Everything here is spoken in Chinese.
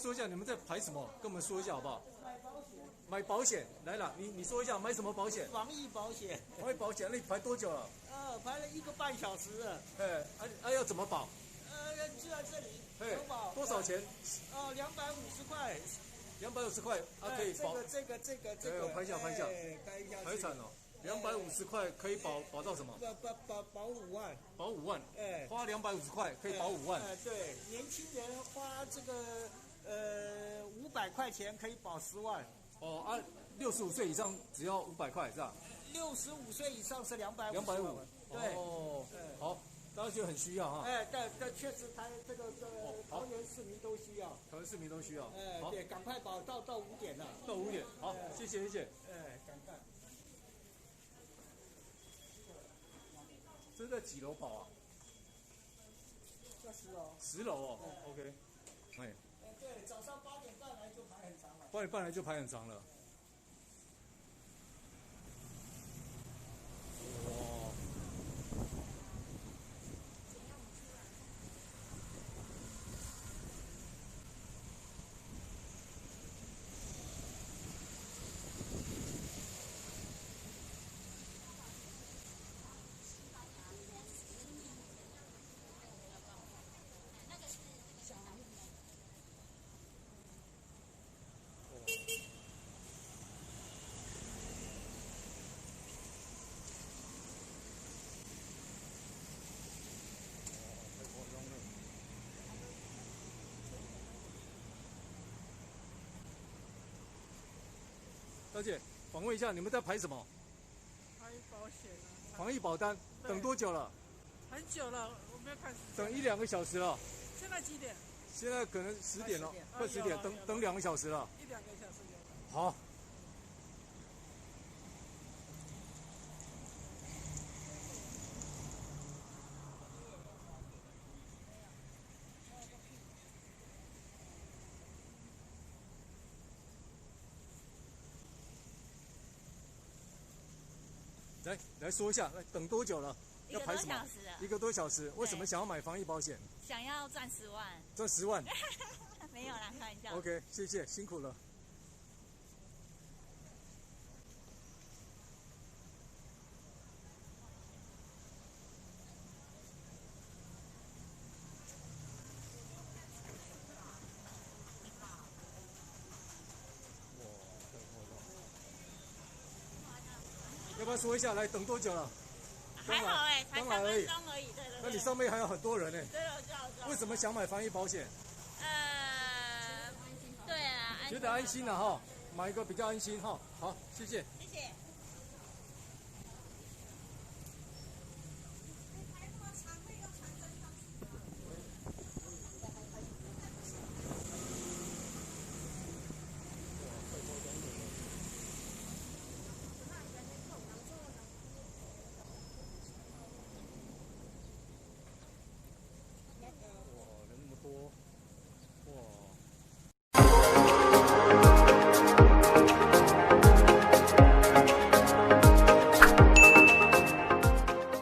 说一下你们在排什么？跟我们说一下好不好？买保险，买保险来了，你说一下买什么保险？防疫保险。防疫保险，那你排多久了？排了1个半小时了。要怎么保？就在这里。投保多少钱？250块。250块可以保。这个。我拍一下。拍一下。太惨了，250块可以保到什么？保5万。保5万。花250块可以保5万。对，年轻人花这个500块钱可以保10万。65岁以上只要500块是吧？65岁以上是250。250。对。好。大家觉得很需要哈。但确实这个桃园市民都需要。桃园市民都需要。对，赶快保到5点了。到5点，好，谢谢。赶快。这是在几楼保啊？在10楼。10楼哦。OK。对，早上8点半来就排很长了。8点半来就排很长了。哇。大姐，访问一下，你们在排什么？排保险啊。防疫保单，等多久了？很久了，我没有看时间。等1-2个小时了。现在几点？现在可能10点了，快10点，等2个小时了。1-2个小时有。好。来说一下，等多久了？要排什么？1个多小时。为什么想要买防疫保险？想要赚10万。赚10万？没有啦，开玩笑。OK， 谢谢，辛苦了。要不要说一下？来，等多久了？还好才3分钟而已。对。那你上面还有很多人呢。对，我知道。为什么想买防疫保险？对啊，觉得安心了哈，买一个比较安心哈。好，谢谢。谢谢。